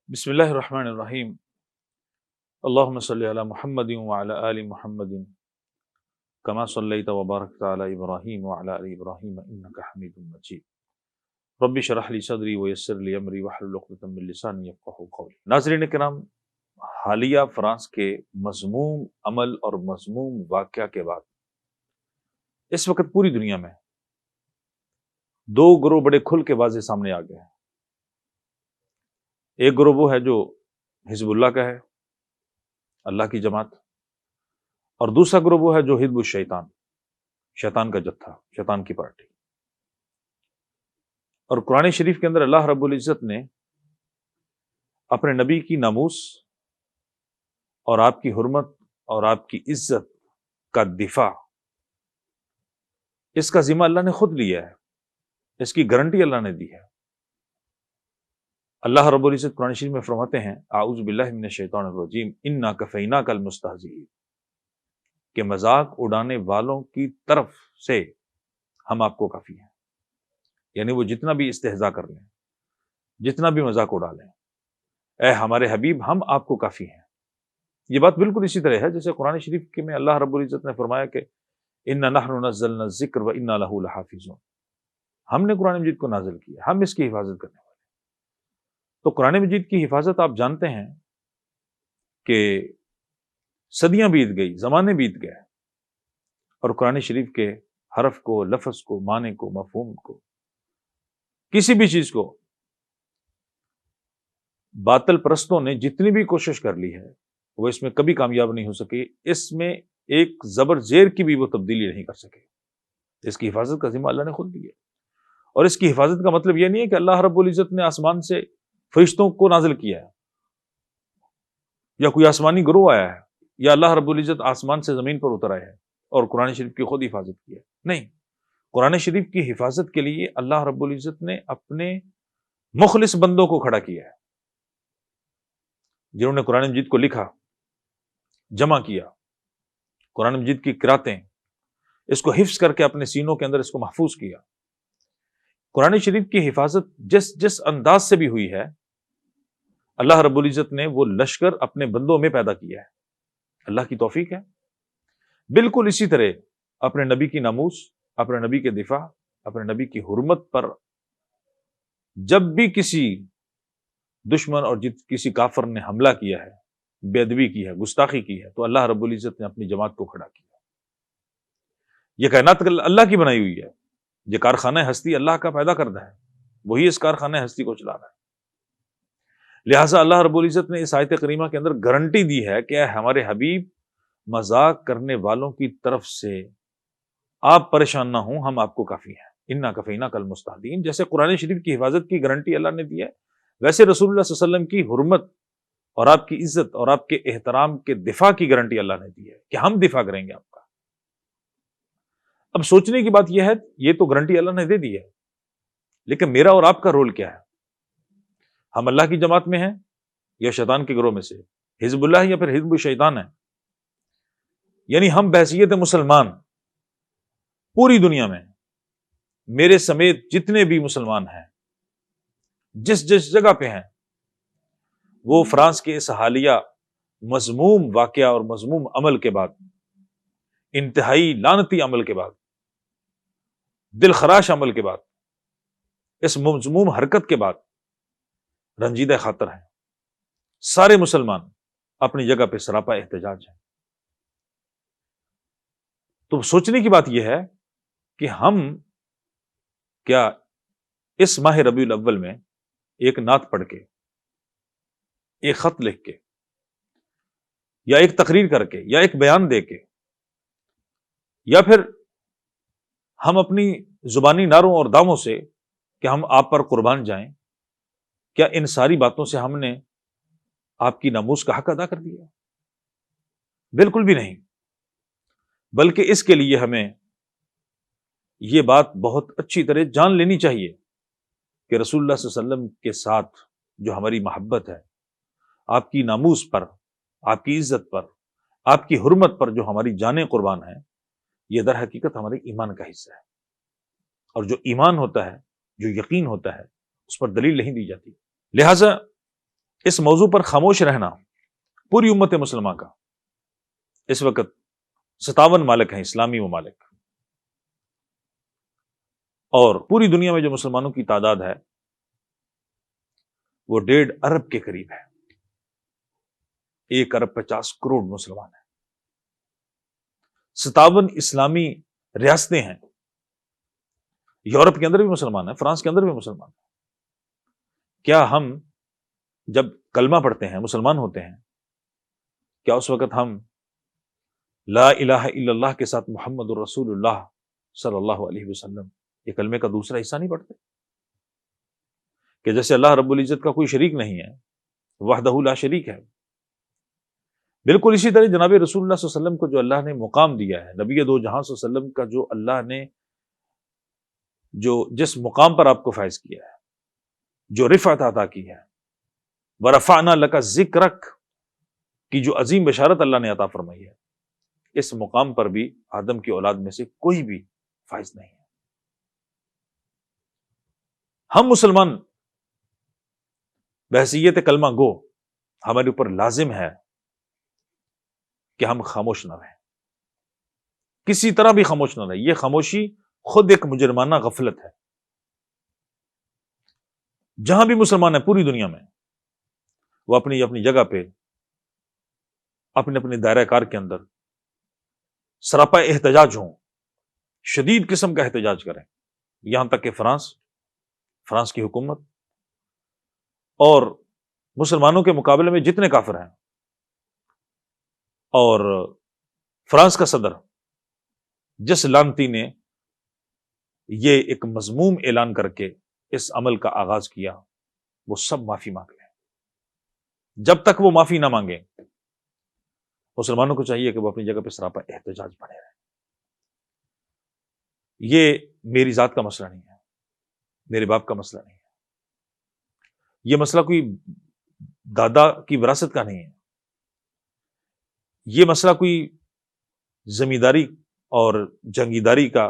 بسم اللہ الرحمن الرحیم اللہم صلی علی محمد وعلی آل محمد کما صلیت وبارکت علی ابراہیم وعلی آل ابراہیم انک حمید مجید رب اشرح لی صدری ویسر لی امری واحلل عقدۃ من لسانی یفقہوا قولی۔ ناظرین کرام، حالیہ فرانس کے مذموم عمل اور مذموم واقعہ کے بعد اس وقت پوری دنیا میں دو گروہ بڑے کھل کے واضح سامنے آ گئے ہیں۔ ایک گروہ وہ ہے جو حزب اللہ کا ہے، اللہ کی جماعت، اور دوسرا گروہ وہ ہے جو حزب الشیطان، شیطان کا جتھا، شیطان کی پارٹی۔ اور قرآن شریف کے اندر اللہ رب العزت نے اپنے نبی کی ناموس اور آپ کی حرمت اور آپ کی عزت کا دفاع، اس کا ذمہ اللہ نے خود لیا ہے، اس کی گارنٹی اللہ نے دی ہے۔ اللہ رب العزت قرآن شریف میں فرماتے ہیں اعوذ باللہ من الشیطان الرجیم انا کفیناک المستہزئین، کہ مذاق اڑانے والوں کی طرف سے ہم آپ کو کافی ہیں، یعنی وہ جتنا بھی استہزاء کر لیں، جتنا بھی مذاق اڑا لیں، اے ہمارے حبیب ہم آپ کو کافی ہیں۔ یہ بات بالکل اسی طرح ہے جیسے قرآن شریف کے میں اللہ رب العزت نے فرمایا کہ انا نحن نزلنا الذکر وانا لہ لحافظون، ہم نے قرآن مجید کو نازل کیا، ہم اس کی حفاظت کرنے والے۔ تو قرآن مجید کی حفاظت آپ جانتے ہیں کہ صدیاں بیت گئی، زمانے بیت گئے، اور قرآن شریف کے حرف کو، لفظ کو، معنی کو، مفہوم کو، کسی بھی چیز کو باطل پرستوں نے جتنی بھی کوشش کر لی ہے وہ اس میں کبھی کامیاب نہیں ہو سکی، اس میں ایک زبر زیر کی بھی وہ تبدیلی نہیں کر سکے۔ اس کی حفاظت کا ذمہ اللہ نے خود لیا، اور اس کی حفاظت کا مطلب یہ نہیں ہے کہ اللہ رب العزت نے آسمان سے فرشتوں کو نازل کیا ہے، یا کوئی آسمانی گروہ آیا ہے، یا اللہ رب العزت آسمان سے زمین پر اتر آیا ہے اور قرآن شریف کی خود حفاظت کی ہے۔ نہیں، قرآن شریف کی حفاظت کے لیے اللہ رب العزت نے اپنے مخلص بندوں کو کھڑا کیا ہے، جنہوں نے قرآن مجید کو لکھا، جمع کیا، قرآن مجید کی قراتیں، اس کو حفظ کر کے اپنے سینوں کے اندر اس کو محفوظ کیا۔ قرآن شریف کی حفاظت جس انداز سے بھی ہوئی ہے، اللہ رب العزت نے وہ لشکر اپنے بندوں میں پیدا کیا ہے، اللہ کی توفیق ہے۔ بالکل اسی طرح اپنے نبی کی ناموس، اپنے نبی کے دفاع، اپنے نبی کی حرمت پر جب بھی کسی دشمن اور کسی کافر نے حملہ کیا ہے، بے ادبی کی ہے، گستاخی کی ہے، تو اللہ رب العزت نے اپنی جماعت کو کھڑا کیا۔ یہ کائنات اللہ کی بنائی ہوئی ہے، یہ کارخانہ ہستی اللہ کا پیدا کرتا ہے، وہی اس کارخانہ ہستی کو چلا رہا ہے۔ لہٰذا اللہ رب العزت نے اس آیت کریمہ کے اندر گارنٹی دی ہے کہ اے ہمارے حبیب، مذاق کرنے والوں کی طرف سے آپ پریشان نہ ہوں، ہم آپ کو کافی ہیں۔ انا کفیناک المستہزئین، جیسے قرآن شریف کی حفاظت کی گارنٹی اللہ نے دی ہے، ویسے رسول اللہ صلی اللہ علیہ وسلم کی حرمت اور آپ کی عزت اور آپ کے احترام کے دفاع کی گارنٹی اللہ نے دی ہے کہ ہم دفاع کریں گے آپ کا۔ اب سوچنے کی بات یہ ہے، یہ تو گارنٹی اللہ نے دے دی ہے، لیکن میرا اور آپ کا رول کیا ہے؟ ہم اللہ کی جماعت میں ہیں یا شیطان کے گروہ میں سے، حزب اللہ یا پھر حزب الشیطان ہے؟ یعنی ہم بحیثیت مسلمان پوری دنیا میں، میرے سمیت جتنے بھی مسلمان ہیں، جس جگہ پہ ہیں، وہ فرانس کے اس حالیہ مذموم واقعہ اور مذموم عمل کے بعد، انتہائی لعنتی عمل کے بعد، دل خراش عمل کے بعد، اس مذموم حرکت کے بعد رنجیدہ خاطر ہیں۔ سارے مسلمان اپنی جگہ پہ سراپا احتجاج ہیں۔ تو سوچنے کی بات یہ ہے کہ ہم کیا اس ماہ ربیع الاول میں ایک نعت پڑھ کے، ایک خط لکھ کے، یا ایک تقریر کر کے، یا ایک بیان دے کے، یا پھر ہم اپنی زبانی نعروں اور دعووں سے کہ ہم آپ پر قربان جائیں، کیا ان ساری باتوں سے ہم نے آپ کی ناموس کا حق ادا کر دیا؟ بالکل بھی نہیں، بلکہ اس کے لیے ہمیں یہ بات بہت اچھی طرح جان لینی چاہیے کہ رسول اللہ صلی اللہ علیہ وسلم کے ساتھ جو ہماری محبت ہے، آپ کی ناموس پر، آپ کی عزت پر، آپ کی حرمت پر جو ہماری جانیں قربان ہیں، یہ در حقیقت ہمارے ایمان کا حصہ ہے، اور جو ایمان ہوتا ہے، جو یقین ہوتا ہے، اس پر دلیل نہیں دی جاتی۔ لہٰذا اس موضوع پر خاموش رہنا پوری امت مسلمہ کا، اس وقت 57 ممالک ہیں اسلامی ممالک، اور پوری دنیا میں جو مسلمانوں کی تعداد ہے وہ 1.5 ارب کے قریب ہے، 1.50 ارب مسلمان ہیں، 57 اسلامی ریاستیں ہیں، یورپ کے اندر بھی مسلمان ہیں، فرانس کے اندر بھی مسلمان ہیں۔ کیا ہم جب کلمہ پڑھتے ہیں، مسلمان ہوتے ہیں، کیا اس وقت ہم لا الہ الا اللہ کے ساتھ محمد الرسول اللہ صلی اللہ علیہ وسلم یہ کلمے کا دوسرا حصہ نہیں پڑھتے؟ کہ جیسے اللہ رب العزت کا کوئی شریک نہیں ہے، وحدہ لا شریک ہے، بالکل اسی طرح جناب رسول اللہ صلی اللہ علیہ وسلم کو جو اللہ نے مقام دیا ہے، نبی دو جہاں صلی اللہ علیہ وسلم کا جو اللہ نے جس مقام پر آپ کو فائز کیا ہے، جو رفعت عطا کی ہے، ورفعنا لک ذکرک کی جو عظیم بشارت اللہ نے عطا فرمائی ہے، اس مقام پر بھی آدم کی اولاد میں سے کوئی بھی فائز نہیں ہے۔ ہم مسلمان بحیثیت کلمہ گو ہمارے اوپر لازم ہے کہ ہم خاموش نہ رہیں، کسی طرح بھی خاموش نہ رہیں۔ یہ خاموشی خود ایک مجرمانہ غفلت ہے۔ جہاں بھی مسلمان ہیں پوری دنیا میں، وہ اپنی اپنی جگہ پہ اپنے اپنے دائرہ کار کے اندر سراپا احتجاج ہوں، شدید قسم کا احتجاج کریں، یہاں تک کہ فرانس کی حکومت اور مسلمانوں کے مقابلے میں جتنے کافر ہیں، اور فرانس کا صدر جس لعنتی نے یہ ایک مذموم اعلان کر کے اس عمل کا آغاز کیا، وہ سب معافی مانگ لیں۔ جب تک وہ معافی نہ مانگیں، مسلمانوں کو چاہیے کہ وہ اپنی جگہ پہ سراپا احتجاج بنے رہیں۔ یہ میری ذات کا مسئلہ نہیں ہے، میرے باپ کا مسئلہ نہیں ہے، یہ مسئلہ کوئی دادا کی وراثت کا نہیں ہے، یہ مسئلہ کوئی زمینداری اور جنگیداری کا،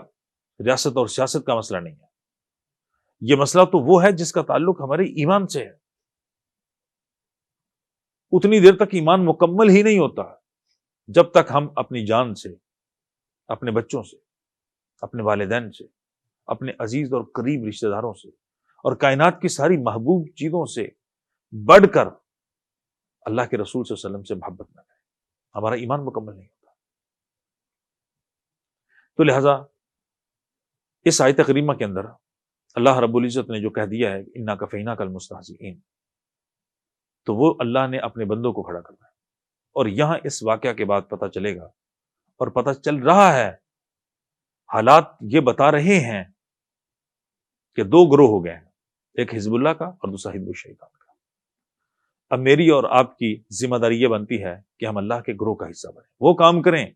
ریاست اور سیاست کا مسئلہ نہیں ہے۔ یہ مسئلہ تو وہ ہے جس کا تعلق ہمارے ایمان سے ہے۔ اتنی دیر تک ایمان مکمل ہی نہیں ہوتا جب تک ہم اپنی جان سے، اپنے بچوں سے، اپنے والدین سے، اپنے عزیز اور قریب رشتہ داروں سے اور کائنات کی ساری محبوب چیزوں سے بڑھ کر اللہ کے رسول صلی اللہ علیہ وسلم سے محبت نہ کریں، ہمارا ایمان مکمل نہیں ہوتا۔ تو لہذا اس آیت کریمہ کے اندر اللہ رب العزت نے جو کہہ دیا ہے انا کفیناک المستہزئین، تو وہ اللہ نے اپنے بندوں کو کھڑا کرنا ہے۔ اور یہاں اس واقعہ کے بعد پتہ چلے گا، اور پتہ چل رہا ہے، حالات یہ بتا رہے ہیں کہ 2 گروہ ہو گئے ہیں، ایک حزب اللہ کا اور دوسرا حزب الشیطان کا۔ اب میری اور آپ کی ذمہ داری یہ بنتی ہے کہ ہم اللہ کے گروہ کا حصہ بنیں، وہ کام کریں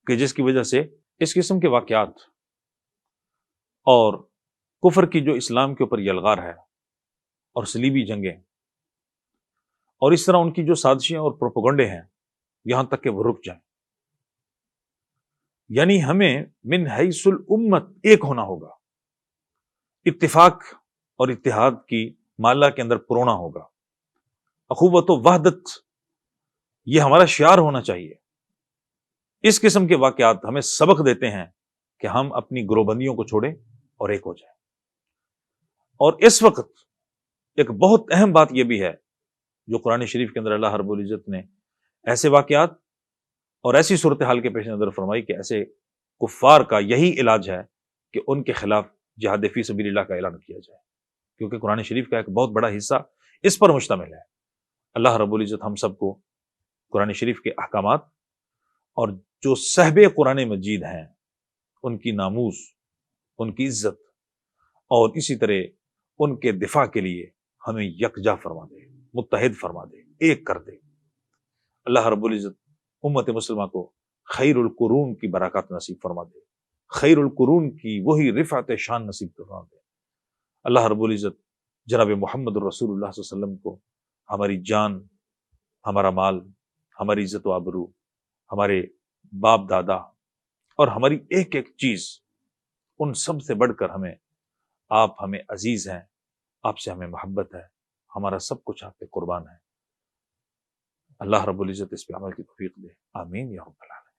کہ جس کی وجہ سے اس قسم کے واقعات اور کفر کی جو اسلام کے اوپر یلغار ہے اور صلیبی جنگیں اور اس طرح ان کی جو سازشیں اور پروپیگنڈے ہیں، یہاں تک کہ وہ رک جائیں۔ یعنی ہمیں من حیث الامت ایک ہونا ہوگا، اتفاق اور اتحاد کی مالا کے اندر پرونا ہوگا، اخوت و وحدت یہ ہمارا شعار ہونا چاہیے۔ اس قسم کے واقعات ہمیں سبق دیتے ہیں کہ ہم اپنی گروہ بندیوں کو چھوڑیں اور ایک ہو جائیں۔ اور اس وقت ایک بہت اہم بات یہ بھی ہے جو قرآن شریف کے اندر اللہ رب العزت نے ایسے واقعات اور ایسی صورتحال کے پیش نظر فرمائی کہ ایسے کفار کا یہی علاج ہے کہ ان کے خلاف جہاد فی سبیل اللہ کا اعلان کیا جائے، کیونکہ قرآن شریف کا ایک بہت بڑا حصہ اس پر مشتمل ہے۔ اللہ رب العزت ہم سب کو قرآن شریف کے احکامات اور جو صحب قرآن مجید ہیں ان کی ناموس، ان کی عزت اور اسی طرح ان کے دفاع کے لیے ہمیں یکجا فرما دے، متحد فرما دے، ایک کر دے۔ اللہ رب العزت امت مسلمہ کو خیر القرون کی برکات نصیب فرما دے، خیر القرون کی وہی رفعت شان نصیب فرما دے۔ اللہ رب العزت جناب محمد الرسول اللہ صلی اللہ علیہ وسلم کو ہماری جان، ہمارا مال، ہماری عزت و آبرو، ہمارے باپ دادا اور ہماری ایک ایک چیز، ان سب سے بڑھ کر آپ ہمیں عزیز ہیں، آپ سے ہمیں محبت ہے، ہمارا سب کچھ آپ پہ قربان ہے۔ اللہ رب العزت اس پہ عمل کی توفیق دے، آمین یا رب العالمین۔